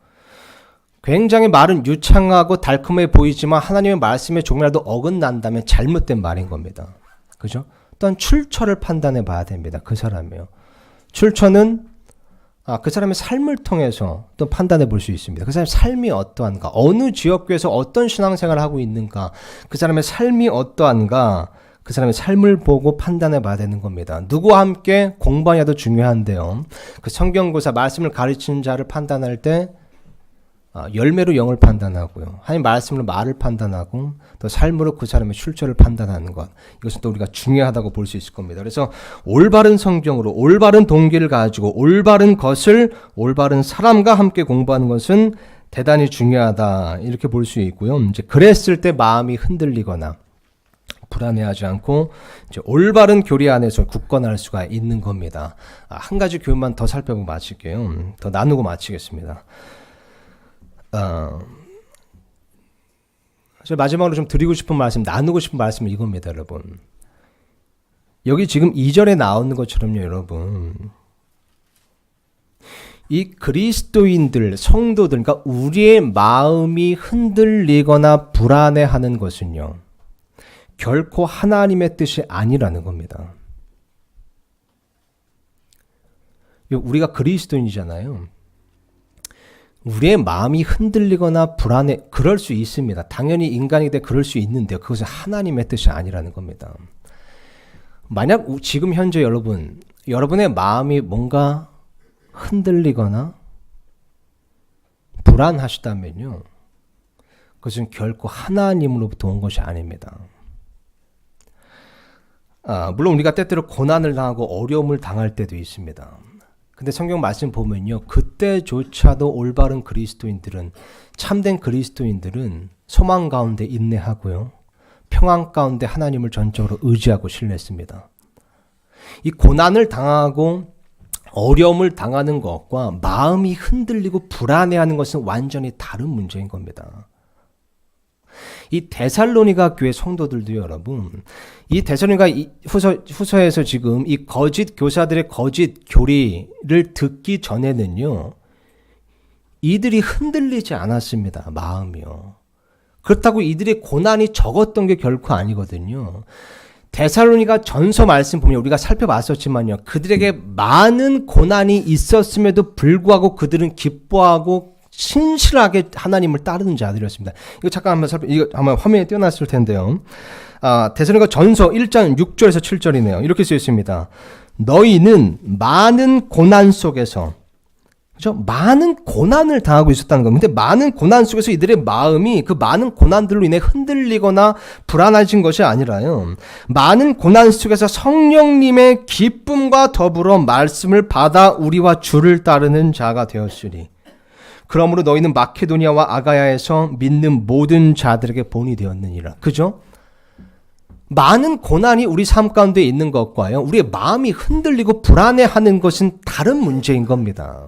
굉장히 말은 유창하고 달콤해 보이지만 하나님의 말씀에 조금이라도 어긋난다면 잘못된 말인 겁니다. 그죠? 또한 출처를 판단해 봐야 됩니다. 그 사람이요. 출처는 그 사람의 삶을 통해서 또 판단해 볼 수 있습니다. 그 사람의 삶이 어떠한가, 어느 지역교회에서 어떤 신앙생활을 하고 있는가, 그 사람의 삶이 어떠한가, 그 사람의 삶을 보고 판단해 봐야 되는 겁니다. 누구와 함께 공부하냐도 중요한데요. 그 성경고사 말씀을 가르치는 자를 판단할 때 열매로 영을 판단하고요. 하나님 말씀으로 말을 판단하고 또 삶으로 그 사람의 출처를 판단하는 것. 이것은 또 우리가 중요하다고 볼 수 있을 겁니다. 그래서 올바른 성경으로 올바른 동기를 가지고 올바른 것을 올바른 사람과 함께 공부하는 것은 대단히 중요하다. 이렇게 볼 수 있고요. 이제 그랬을 때 마음이 흔들리거나 불안해하지 않고 이제 올바른 교리 안에서 굳건할 수가 있는 겁니다. 한 가지 교훈만 더 살펴보고 마칠게요. 더 나누고 마치겠습니다. 마지막으로 좀 드리고 싶은 말씀, 나누고 싶은 말씀은 이겁니다, 여러분. 여기 지금 2절에 나오는 것처럼요, 여러분. 이 그리스도인들, 성도들, 그러니까 우리의 마음이 흔들리거나 불안해하는 것은요, 결코 하나님의 뜻이 아니라는 겁니다. 우리가 그리스도인이잖아요. 우리의 마음이 흔들리거나 불안해, 그럴 수 있습니다. 당연히 인간이 돼 그럴 수 있는데요. 그것은 하나님의 뜻이 아니라는 겁니다. 만약 지금 현재 여러분의 마음이 뭔가 흔들리거나 불안하시다면요, 그것은 결코 하나님으로부터 온 것이 아닙니다. 물론 우리가 때때로 고난을 당하고 어려움을 당할 때도 있습니다. 근데 성경 말씀 보면요, 그때조차도 올바른 그리스도인들은, 참된 그리스도인들은 소망 가운데 인내하고요, 평안 가운데 하나님을 전적으로 의지하고 신뢰했습니다. 이 고난을 당하고 어려움을 당하는 것과 마음이 흔들리고 불안해하는 것은 완전히 다른 문제인 겁니다. 이 데살로니가 교회 성도들도 여러분, 이 데살로니가 후서에서 지금 이 거짓 교사들의 거짓 교리를 듣기 전에는요, 이들이 흔들리지 않았습니다. 마음이요. 그렇다고 이들의 고난이 적었던 게 결코 아니거든요. 데살로니가 전서 말씀 보면 우리가 살펴봤었지만요, 그들에게 많은 고난이 있었음에도 불구하고 그들은 기뻐하고 신실하게 하나님을 따르는 자들이었습니다. 이거 잠깐 이거 아마 화면에 띄어놨을 텐데요. 데살로니가 전서 1장 6절에서 7절이네요. 이렇게 쓰여 있습니다. 너희는 많은 고난 속에서, 그죠? 많은 고난을 당하고 있었다는 겁니다. 근데 많은 고난 속에서 이들의 마음이 그 많은 고난들로 인해 흔들리거나 불안해진 것이 아니라요, 많은 고난 속에서 성령님의 기쁨과 더불어 말씀을 받아 우리와 주를 따르는 자가 되었으리. 그러므로 너희는 마케도니아와 아가야에서 믿는 모든 자들에게 본이 되었느니라. 그죠? 많은 고난이 우리 삶 가운데 있는 것과요, 우리의 마음이 흔들리고 불안해하는 것은 다른 문제인 겁니다.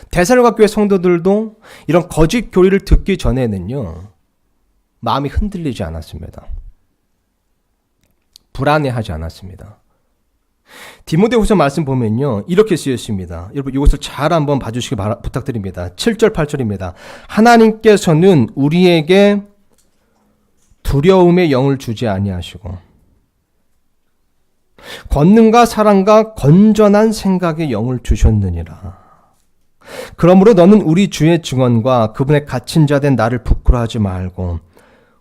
데살로니가 교회 성도들도 이런 거짓 교리를 듣기 전에는요, 마음이 흔들리지 않았습니다. 불안해하지 않았습니다. 디모데후서 말씀 보면요, 이렇게 쓰였습니다. 여러분 이것을 잘 한번 봐주시기 부탁드립니다. 7절 8절입니다. 하나님께서는 우리에게 두려움의 영을 주지 아니하시고 권능과 사랑과 건전한 생각의 영을 주셨느니라. 그러므로 너는 우리 주의 증언과 그분의 갇힌 자 된 나를 부끄러워하지 말고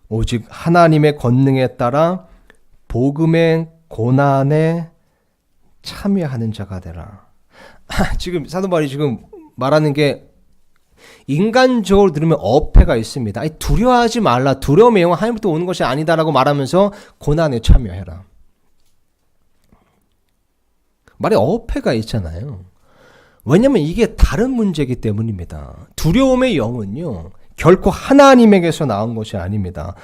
오직 하나님의 권능에 따라 복음의 고난에 참여하는 자가 되라. 지금 사도 바울이 지금 말하는 게 인간적으로 들으면 어폐가 있습니다. 아니, 두려워하지 말라. 두려움의 영은 하나님부터 오는 것이 아니다라고 말하면서 고난에 참여해라. 말에 어폐가 있잖아요. 왜냐하면 이게 다른 문제이기 때문입니다. 두려움의 영은요, 결코 하나님에게서 나온 것이 아닙니다.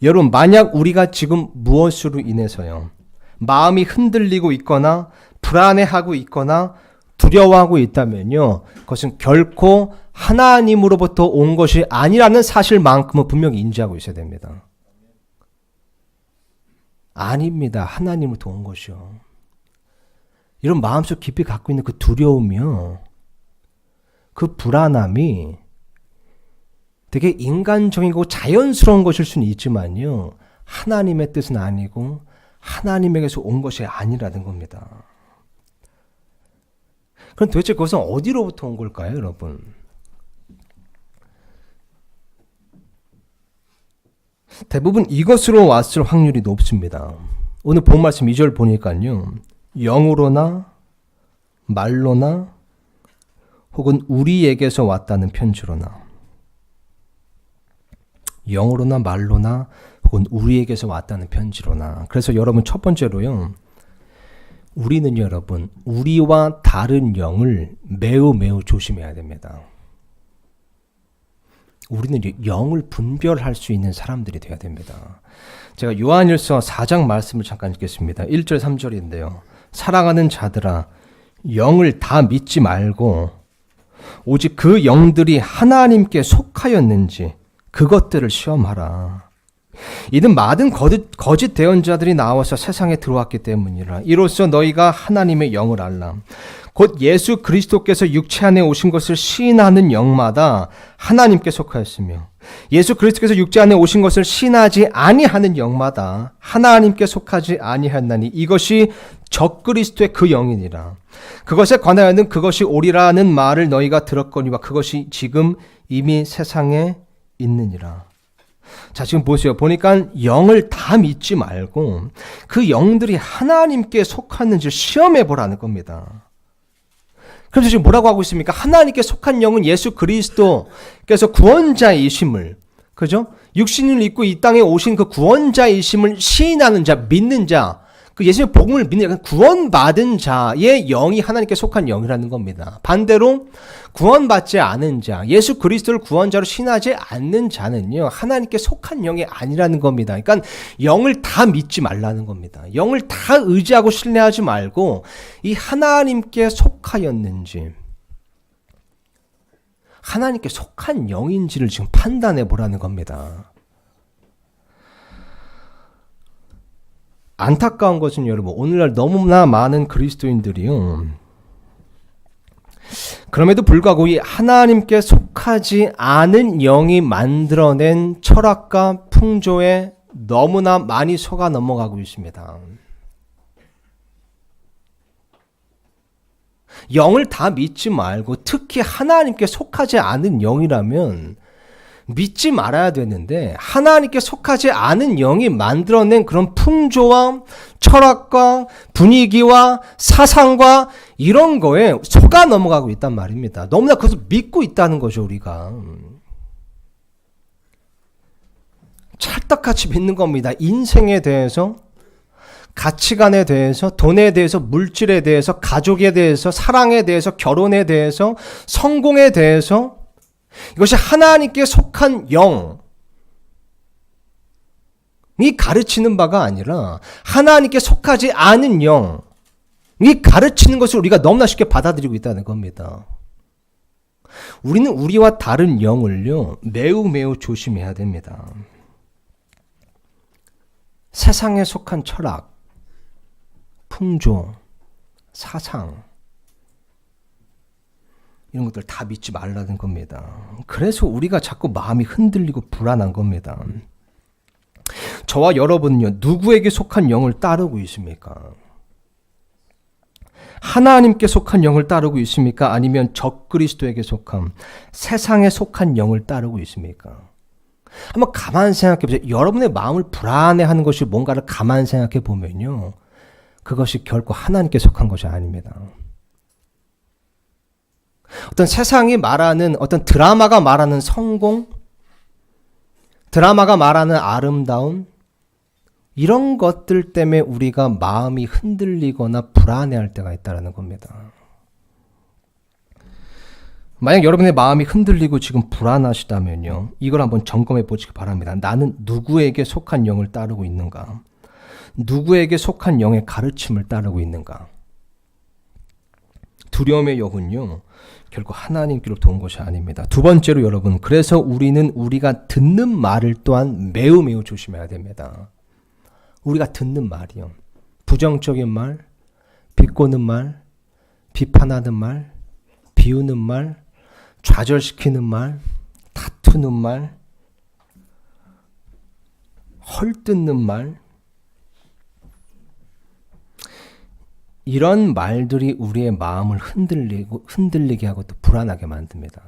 여러분, 만약 우리가 지금 무엇으로 인해서요, 마음이 흔들리고 있거나 불안해하고 있거나 두려워하고 있다면요, 그것은 결코 하나님으로부터 온 것이 아니라는 사실만큼은 분명히 인지하고 있어야 됩니다. 아닙니다. 하나님으로부터 온 것이요. 이런 마음속 깊이 갖고 있는 그 두려움이요, 그 불안함이 되게 인간적이고 자연스러운 것일 수는 있지만요, 하나님의 뜻은 아니고 하나님에게서 온 것이 아니라는 겁니다. 그럼 도대체 그것은 어디로부터 온 걸까요, 여러분? 대부분 이것으로 왔을 확률이 높습니다. 오늘 본 말씀 2절 보니까요, 영으로나 말로나 혹은 우리에게서 왔다는 편지로나, 영으로나 말로나 혹은 우리에게서 왔다는 편지로나. 그래서 여러분 첫 번째로요, 우리는 여러분 우리와 다른 영을 매우 조심해야 됩니다. 우리는 영을 분별할 수 있는 사람들이 되어야 됩니다. 제가 요한일서 4장 말씀을 잠깐 읽겠습니다. 1절 3절인데요. 사랑하는 자들아, 영을 다 믿지 말고 오직 그 영들이 하나님께 속하였는지 그것들을 시험하라. 이는 많은 거짓 대언자들이 나와서 세상에 들어왔기 때문이라. 이로써 너희가 하나님의 영을 알라. 곧 예수 그리스도께서 육체 안에 오신 것을 시인하는 영마다 하나님께 속하였으며, 예수 그리스도께서 육체 안에 오신 것을 시인하지 아니하는 영마다 하나님께 속하지 아니하였나니 이것이 적그리스도의 그 영이니라. 그것에 관하여는 그것이 오리라는 말을 너희가 들었거니와 그것이 지금 이미 세상에 있느니라. 자, 지금 보세요. 보니까 영을 다 믿지 말고 그 영들이 하나님께 속하는지 시험해 보라는 겁니다. 그래서 지금 뭐라고 하고 있습니까? 하나님께 속한 영은 예수 그리스도께서 구원자이심을, 그죠? 육신을 입고 이 땅에 오신 그 구원자이심을 시인하는 자, 믿는 자, 그 예수의 복음을 믿는, 구원받은 자의 영이 하나님께 속한 영이라는 겁니다. 반대로 구원받지 않은 자, 예수 그리스도를 구원자로 신하지 않는 자는요, 하나님께 속한 영이 아니라는 겁니다. 그러니까 영을 다 믿지 말라는 겁니다. 영을 다 의지하고 신뢰하지 말고 이 하나님께 속하였는지, 하나님께 속한 영인지를 지금 판단해 보라는 겁니다. 안타까운 것은 여러분, 오늘날 너무나 많은 그리스도인들이요, 그럼에도 불구하고 이 하나님께 속하지 않은 영이 만들어낸 철학과 풍조에 너무나 많이 속아 넘어가고 있습니다. 영을 다 믿지 말고 특히 하나님께 속하지 않은 영이라면 믿지 말아야 되는데, 하나님께 속하지 않은 영이 만들어낸 그런 풍조와 철학과 분위기와 사상과 이런 거에 속아 넘어가고 있단 말입니다. 너무나 그것을 믿고 있다는 거죠, 우리가. 찰떡같이 믿는 겁니다. 인생에 대해서, 가치관에 대해서, 돈에 대해서, 물질에 대해서, 가족에 대해서, 사랑에 대해서, 결혼에 대해서, 성공에 대해서, 이것이 하나님께 속한 영이 가르치는 바가 아니라 하나님께 속하지 않은 영이 가르치는 것을 우리가 너무나 쉽게 받아들이고 있다는 겁니다. 우리는 우리와 다른 영을요, 매우 조심해야 됩니다. 세상에 속한 철학, 풍조, 사상, 이런 것들 다 믿지 말라는 겁니다. 그래서 우리가 자꾸 마음이 흔들리고 불안한 겁니다. 저와 여러분은요, 누구에게 속한 영을 따르고 있습니까? 하나님께 속한 영을 따르고 있습니까? 아니면 적그리스도에게 속한, 세상에 속한 영을 따르고 있습니까? 한번 가만 생각해 보세요. 여러분의 마음을 불안해하는 것이 뭔가를 가만 생각해 보면요, 그것이 결코 하나님께 속한 것이 아닙니다. 어떤 세상이 말하는, 어떤 드라마가 말하는 성공, 드라마가 말하는 아름다움, 이런 것들 때문에 우리가 마음이 흔들리거나 불안해할 때가 있다는 겁니다. 만약 여러분의 마음이 흔들리고 지금 불안하시다면요, 이걸 한번 점검해 보시기 바랍니다. 나는 누구에게 속한 영을 따르고 있는가? 누구에게 속한 영의 가르침을 따르고 있는가? 두려움의 영은요, 결국 하나님께로 도는 것이 아닙니다. 두 번째로 여러분, 그래서 우리는 우리가 듣는 말을 또한 매우 매우 조심해야 됩니다. 우리가 듣는 말이요. 부정적인 말, 비꼬는 말, 비판하는 말, 비우는 말, 좌절시키는 말, 다투는 말, 헐뜯는 말, 이런 말들이 우리의 마음을 흔들리게 하고 또 불안하게 만듭니다.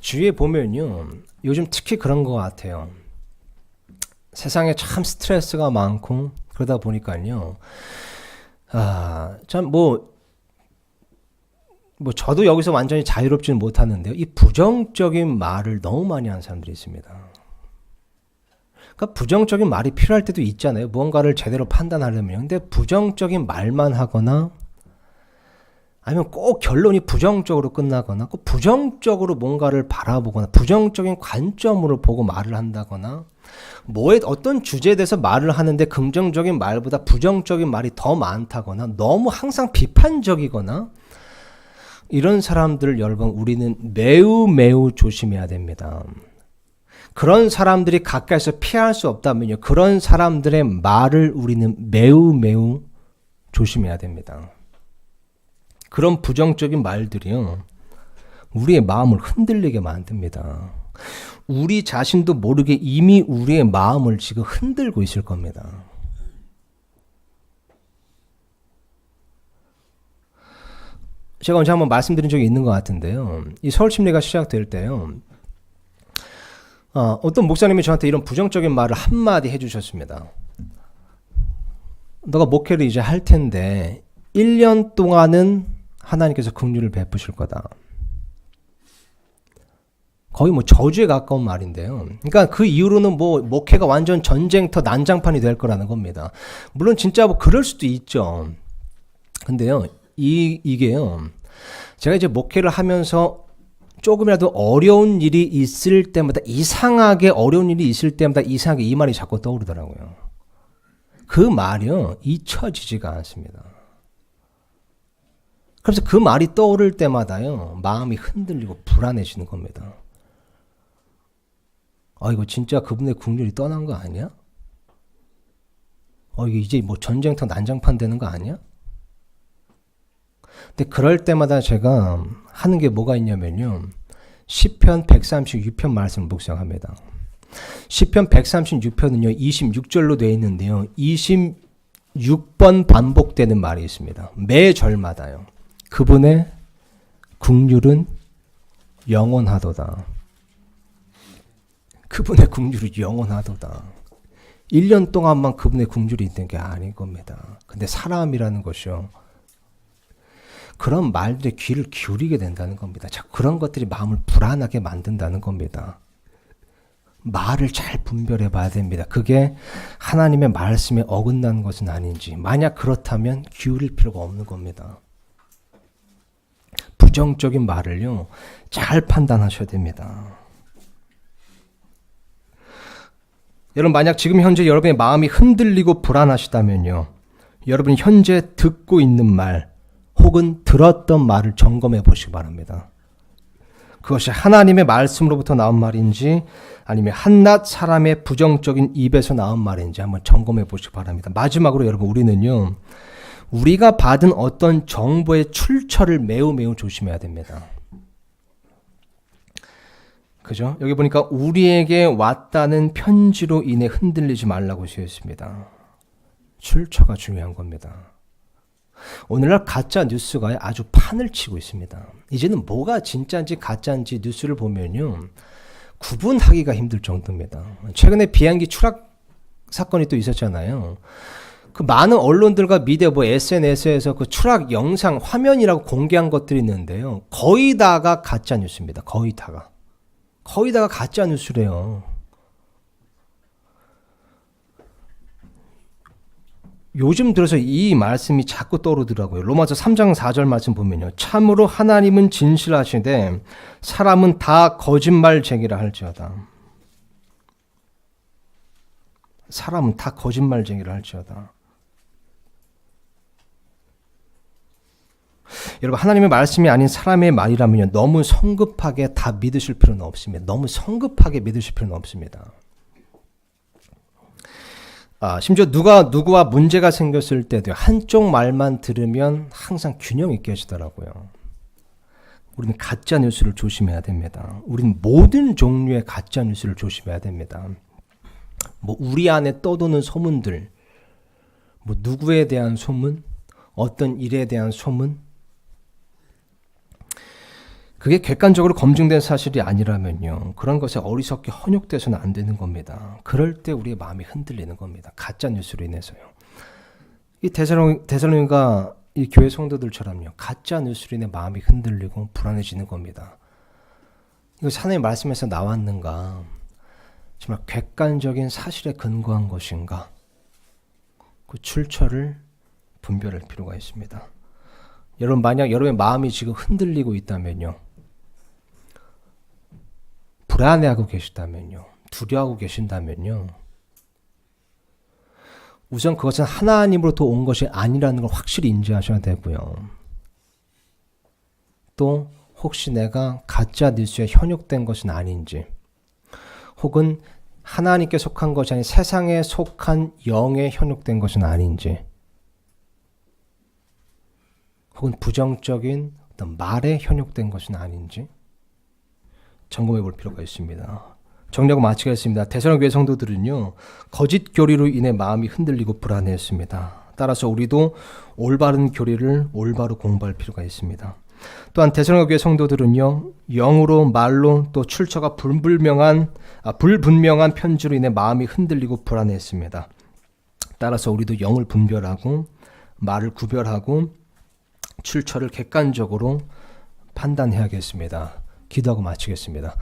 주위에 보면요, 요즘 특히 그런 것 같아요. 세상에 참 스트레스가 많고 그러다 보니까요, 참 저도 여기서 완전히 자유롭지는 못하는데요, 이 부정적인 말을 너무 많이 하는 사람들이 있습니다. 그러니까 부정적인 말이 필요할 때도 있잖아요. 무언가를 제대로 판단하려면. 근데 부정적인 말만 하거나 아니면 꼭 결론이 부정적으로 끝나거나 꼭 부정적으로 뭔가를 바라보거나 부정적인 관점으로 보고 말을 한다거나 어떤 주제에 대해서 말을 하는데 긍정적인 말보다 부정적인 말이 더 많다거나 너무 항상 비판적이거나 이런 사람들을 여러분 우리는 매우 매우 조심해야 됩니다. 그런 사람들이 가까이서 피할 수 없다면요, 그런 사람들의 말을 우리는 매우 매우 조심해야 됩니다. 그런 부정적인 말들이요, 우리의 마음을 흔들리게 만듭니다. 우리 자신도 모르게 이미 우리의 마음을 지금 흔들고 있을 겁니다. 제가 언제 한번 말씀드린 적이 있는 것 같은데요, 이 서울침례가 시작될 때요, 어떤 목사님이 저한테 이런 부정적인 말을 한마디 해주셨습니다. 너가 목회를 이제 할 텐데 1년 동안은 하나님께서 긍휼을 베푸실 거다. 거의 저주에 가까운 말인데요. 그러니까 그 이후로는 목회가 완전 전쟁터 난장판이 될 거라는 겁니다. 물론 진짜 그럴 수도 있죠. 근데요, 이게요, 제가 이제 목회를 하면서 조금이라도 어려운 일이 있을 때마다 이상하게 이 말이 자꾸 떠오르더라고요. 그 말이요, 잊혀지지가 않습니다. 그래서 그 말이 떠오를 때마다요, 마음이 흔들리고 불안해지는 겁니다. 이거 진짜 그분의 긍휼이 떠난 거 아니야? 이게 이제 전쟁터 난장판 되는 거 아니야? 근데 그럴 때마다 제가 하는 게 뭐가 있냐면요, 시편 136편 말씀을 묵상합니다. 시편 136편은요 26절로 되어 있는데요, 26번 반복되는 말이 있습니다. 매 절마다요. 그분의 긍휼은 영원하도다. 그분의 긍휼이 영원하도다. 1년 동안만 그분의 긍휼이 있는 게 아닌 겁니다. 근데 사람이라는 것이요, 그런 말들에 귀를 기울이게 된다는 겁니다. 자꾸 그런 것들이 마음을 불안하게 만든다는 겁니다. 말을 잘 분별해 봐야 됩니다. 그게 하나님의 말씀에 어긋나는 것은 아닌지, 만약 그렇다면 기울일 필요가 없는 겁니다. 부정적인 말을요, 잘 판단하셔야 됩니다. 여러분, 만약 지금 현재 여러분의 마음이 흔들리고 불안하시다면요, 여러분이 현재 듣고 있는 말 혹은 들었던 말을 점검해 보시기 바랍니다. 그것이 하나님의 말씀으로부터 나온 말인지 아니면 한낱 사람의 부정적인 입에서 나온 말인지 한번 점검해 보시기 바랍니다. 마지막으로 여러분, 우리는요, 우리가 받은 어떤 정보의 출처를 매우 매우 조심해야 됩니다. 그죠? 여기 보니까 우리에게 왔다는 편지로 인해 흔들리지 말라고 되어 있습니다. 출처가 중요한 겁니다. 오늘날 가짜 뉴스가 아주 판을 치고 있습니다. 이제는 뭐가 진짜인지 가짜인지 뉴스를 보면요, 구분하기가 힘들 정도입니다. 최근에 비행기 추락 사건이 또 있었잖아요. 그 많은 언론들과 미디어, SNS에서 그 추락 영상 화면이라고 공개한 것들이 있는데요, 거의 다가 가짜 뉴스입니다. 거의 다가 가짜 뉴스래요. 요즘 들어서 이 말씀이 자꾸 떠오르더라고요. 로마서 3장 4절 말씀 보면요, 참으로 하나님은 진실하시되 사람은 다 거짓말쟁이라 할지어다. 사람은 다 거짓말쟁이라 할지어다. 여러분 하나님의 말씀이 아닌 사람의 말이라면요 너무 성급하게 다 믿으실 필요는 없습니다. 너무 성급하게 믿으실 필요는 없습니다. 심지어 누구와 문제가 생겼을 때도 한쪽 말만 들으면 항상 균형 있게 하시더라고요. 우리는 가짜 뉴스를 조심해야 됩니다. 우리는 모든 종류의 가짜 뉴스를 조심해야 됩니다. 뭐 우리 안에 떠도는 소문들, 뭐 누구에 대한 소문, 어떤 일에 대한 소문, 그게 객관적으로 검증된 사실이 아니라면요. 그런 것에 어리석게 헌욕돼서는 안 되는 겁니다. 그럴 때 우리의 마음이 흔들리는 겁니다. 가짜 뉴스로 인해서요. 이 데살로니가 이 교회 성도들처럼요. 가짜 뉴스로 인해 마음이 흔들리고 불안해지는 겁니다. 이거 하나님의 말씀에서 나왔는가? 정말 객관적인 사실에 근거한 것인가? 그 출처를 분별할 필요가 있습니다. 여러분 만약 여러분의 마음이 지금 흔들리고 있다면요. 불안해하고 계시다면요. 두려워하고 계신다면요. 우선 그것은 하나님으로부터 온 것이 아니라는 걸 확실히 인지하셔야 되고요. 또 혹시 내가 가짜 뉴스에 현혹된 것은 아닌지 혹은 하나님께 속한 것이 아닌 세상에 속한 영에 현혹된 것은 아닌지 혹은 부정적인 어떤 말에 현혹된 것은 아닌지 점검해 볼 필요가 있습니다. 정리하고 마치겠습니다. 데살로니가 교회 성도들은요. 거짓 교리로 인해 마음이 흔들리고 불안해했습니다. 따라서 우리도 올바른 교리를 올바로 공부할 필요가 있습니다. 또한 데살로니가 교회 성도들은요. 영으로 말로 또 출처가 불분명한 편지로 인해 마음이 흔들리고 불안해했습니다. 따라서 우리도 영을 분별하고 말을 구별하고 출처를 객관적으로 판단해야겠습니다. 기도하고 마치겠습니다.